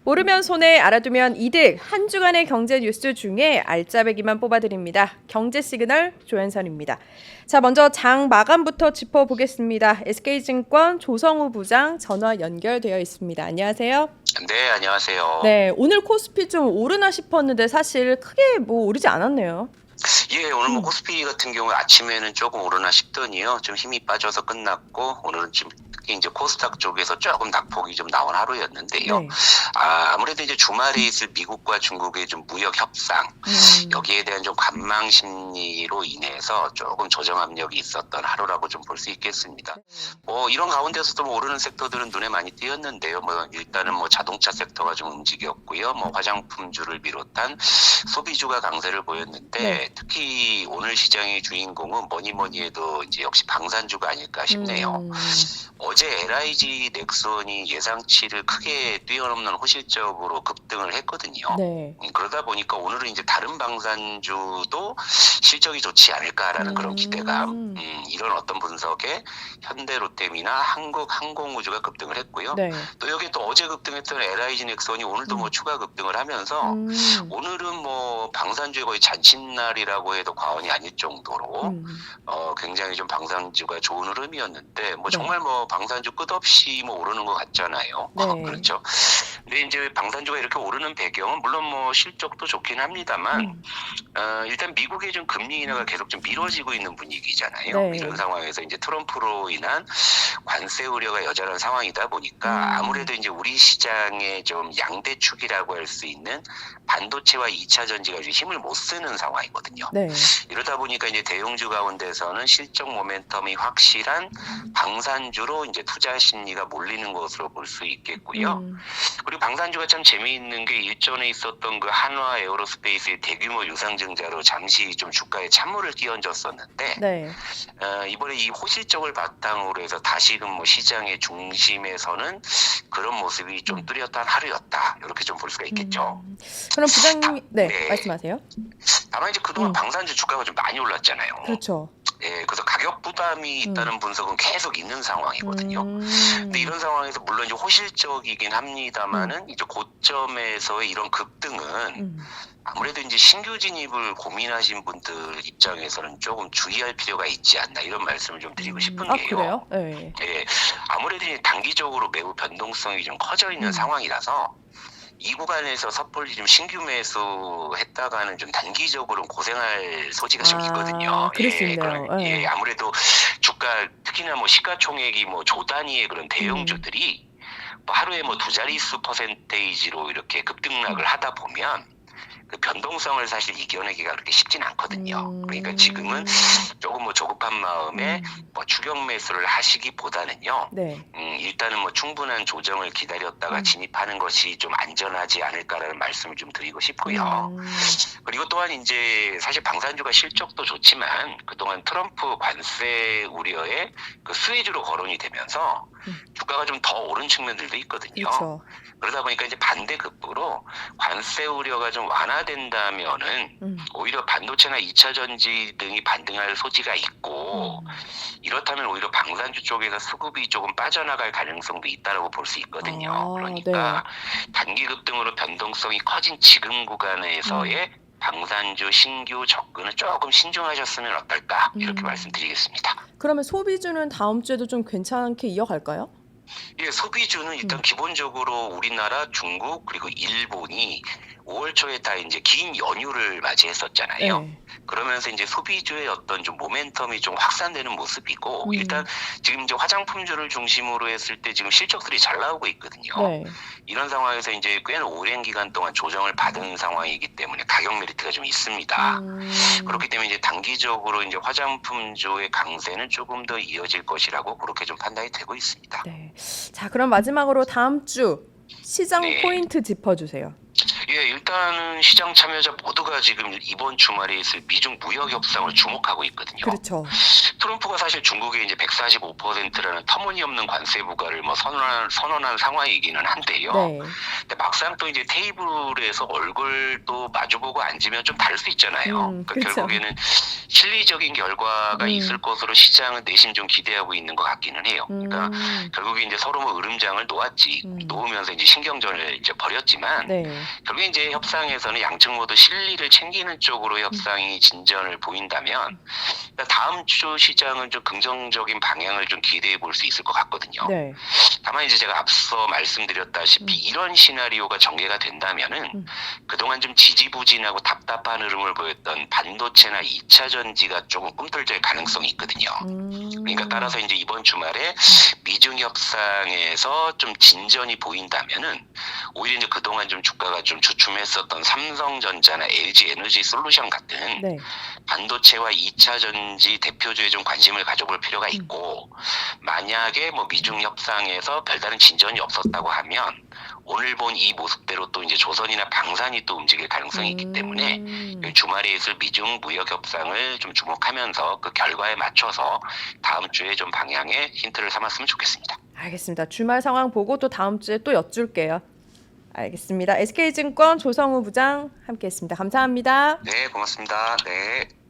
모르면 손해, 알아두면 이득. 한 주간의 경제 뉴스 중에 알짜배기만 뽑아드립니다. 경제 시그널 조현선입니다. 자, 먼저 장 마감부터 짚어보겠습니다. SK증권 조성우 부장 전화 연결되어 있습니다. 안녕하세요. 네, 안녕하세요. 네, 오늘 코스피 좀 오르나 싶었는데 사실 크게 오르지 않았네요. 예, 오늘 뭐 코스피 같은 경우에 아침에는 조금 오르나 싶더니요. 좀 힘이 빠져서 끝났고, 오늘은 지금 특히 이제 코스닥 쪽에서 조금 낙폭이 좀 나온 하루였는데요. 네. 아무래도 이제 주말에 있을 미국과 중국의 좀 무역 협상, 여기에 대한 좀 관망 심리로 인해서 조금 조정 압력이 있었던 하루라고 좀 볼 수 있겠습니다. 뭐 이런 가운데서도 뭐 오르는 섹터들은 눈에 많이 띄었는데요. 뭐 일단은 뭐 자동차 섹터가 좀 움직였고요. 뭐 화장품주를 비롯한 소비주가 강세를 보였는데 네. 특히 오늘 시장의 주인공은 뭐니 해도 이제 역시 방산주가 아닐까 싶네요. 어제 LIG 넥슨이 예상치를 크게 뛰어넘는 호실적으로 급등을 했거든요. 네. 그러다 보니까 오늘은 이제 다른 방산주도 실적이 좋지 않을까라는 그런 기대감, 이런 어떤 분석에 현대로템이나 한국항공우주가 급등을 했고요. 네. 또 여기에 또 어제 급등했던 LIG 넥슨이 오늘도 뭐 추가 급등을 하면서 오늘은 뭐 방산주의 거의 잔칫날이라고 해도 과언이 아닐 정도로 굉장히 좀 방산주가 좋은 흐름이었는데 뭐 네. 정말 뭐 방산주 끝없이 뭐 오르는 것 같잖아요. 네. 그렇죠. 근데 이제 방산주가 이렇게 오르는 배경은 물론 뭐 실적도 좋긴 합니다만 일단 미국의 좀 금리 인하가 계속 좀 미뤄지고 있는 분위기잖아요. 네. 이런 상황에서 이제 트럼프로 인한 관세 우려가 여전한 상황이다 보니까 아무래도 이제 우리 시장의 좀 양대축이라고 할 수 있는 반도체와 2차 전지가 좀 힘을 못 쓰는 상황이거든요. 네. 이러다 보니까 이제 대형주 가운데서는 실적 모멘텀이 확실한 방산주로 이제 투자 심리가 몰리는 것으로 볼 수 있겠고요. 그리고 방산주가 참 재미있는 게 일전에 있었던 그 한화 에어로스페이스의 대규모 유상증자로 잠시 좀 주가에 찬물을 끼얹었었는데 네. 이번에 이 호실적을 바탕으로 해서 다시금 뭐 시장의 중심에서는 그런 모습이 좀 뚜렷한 하루였다. 이렇게 좀 볼 수가 있겠죠. 그럼 부장님, 네, 네. 말씀하세요. 다만 이제 그동안 방산주 주가가 좀 많이 올랐잖아요. 그렇죠. 예, 그래서 가격 부담이 있다는 분석은 계속 있는 상황이거든요. 근데 이런 상황에서 물론 이제 호실적이긴 합니다만은 이제 고점에서의 이런 급등은 아무래도 이제 신규 진입을 고민하신 분들 입장에서는 조금 주의할 필요가 있지 않나 이런 말씀을 좀 드리고 싶은 아, 게요. 그래요? 네. 예, 아무래도 이제 단기적으로 매우 변동성이 좀 커져 있는 상황이라서 이 구간에서 섣불리 좀 신규 매수했다가는 좀 단기적으로 고생할 소지가 좀 있거든요. 그럴 수 있네요. 예, 아무래도 주가 특히나 뭐 시가총액이 뭐 조 단위의 그런 대형주들이 뭐 하루에 뭐 두 자릿수 퍼센테이지로 이렇게 급등락을 하다 보면 그 변동성을 사실 이겨내기가 그렇게 쉽진 않거든요. 그러니까 지금은 조금 뭐 조급한 마음에 뭐 추격 매수를 하시기보다는요. 네. 일단은 뭐 충분한 조정을 기다렸다가 진입하는 것이 좀 안전하지 않을까라는 말씀을 좀 드리고 싶고요. 그리고 또한 이제 사실 방산주가 실적도 좋지만 그동안 트럼프 관세 우려에 그 수혜주로 거론이 되면서 주가가 좀 더 오른 측면들도 있거든요. 그렇죠. 그러다 보니까 이제 반대급부로 관세 우려가 좀 완화된다면은 오히려 반도체나 2차 전지 등이 반등할 소지가 있고 이렇다면 오히려 방산주 쪽에서 수급이 조금 빠져나갈 가능성도 있다라고 볼 수 있거든요. 그러니까 단기 급등으로 변동성이 커진 지금 구간에서의 방산주 신규 접근은 조금 신중하셨으면 어떨까 이렇게 말씀드리겠습니다. 그러면 소비주는 다음 주에도 좀 괜찮게 이어갈까요? 예, 소비주는 일단 기본적으로 우리나라, 중국 그리고 일본이 5월 초에 다 이제 긴 연휴를 맞이했었잖아요. 네. 그러면서 이제 소비주의 어떤 좀 모멘텀이 좀 확산되는 모습이고 일단 지금 이제 화장품주를 중심으로 했을 때 지금 실적들이 잘 나오고 있거든요. 네. 이런 상황에서 이제 꽤나 오랜 기간 동안 조정을 받은 상황이기 때문에 가격 메리트가 좀 있습니다. 그렇기 때문에 이제 단기적으로 이제 화장품주의 강세는 조금 더 이어질 것이라고 그렇게 좀 판단이 되고 있습니다. 네. 자, 그럼 마지막으로 다음 주 시장 네. 포인트 짚어주세요. 예, 일단은 시장 참여자 모두가 지금 이번 주말에 있을 미중 무역 협상을 주목하고 있거든요. 그렇죠. 트럼프가 사실 중국에 이제 145%라는 터무니없는 관세 부과를 뭐 선언한 상황이기는 한데요. 네. 근데 막상 또 이제 테이블에서 얼굴 또 마주보고 앉으면 좀 다를 수 있잖아요. 그러니까 그렇죠. 결국에는 실리적인 결과가 있을 것으로 시장은 내심 좀 기대하고 있는 것 같기는 해요. 그러니까 결국에 이제 서로 뭐 으름장을 놓으면서 이제 신경전을 이제 벌였지만 네. 결국에 이제 협상에서는 양측 모두 실리를 챙기는 쪽으로 협상이 진전을 보인다면 다음 주 시장은 좀 긍정적인 방향을 좀 기대해 볼 수 있을 것 같거든요. 네. 다만 이제 제가 앞서 말씀드렸다시피 이런 시나리오가 전개가 된다면은 그동안 좀 지지부진하고 답답한 흐름을 보였던 반도체나 2차 전지가 조금 꿈틀될 가능성이 있거든요. 그러니까 따라서 이제 이번 주말에 미중 협상에서 좀 진전이 보인다면은 오히려 이제 그동안 좀 주가가 좀 주춤했었던 삼성전자나 LG 에너지 솔루션 같은 네. 반도체와 2차 전지 대표주에 좀 관심을 가져볼 필요가 있고, 만약에 뭐 미중 협상에서 별다른 진전이 없었다고 하면 오늘 본 이 모습대로 또 이제 조선이나 방산이 또 움직일 가능성이 있기 때문에 주말에 있을 미중 무역 협상을 좀 주목하면서 그 결과에 맞춰서 다음 주에 좀 방향에 힌트를 삼았으면 좋겠습니다. 알겠습니다. 주말 상황 보고 또 다음 주에 또 여쭐게요. 알겠습니다. SK증권 조성우 부장 함께했습니다. 감사합니다. 네, 고맙습니다. 네.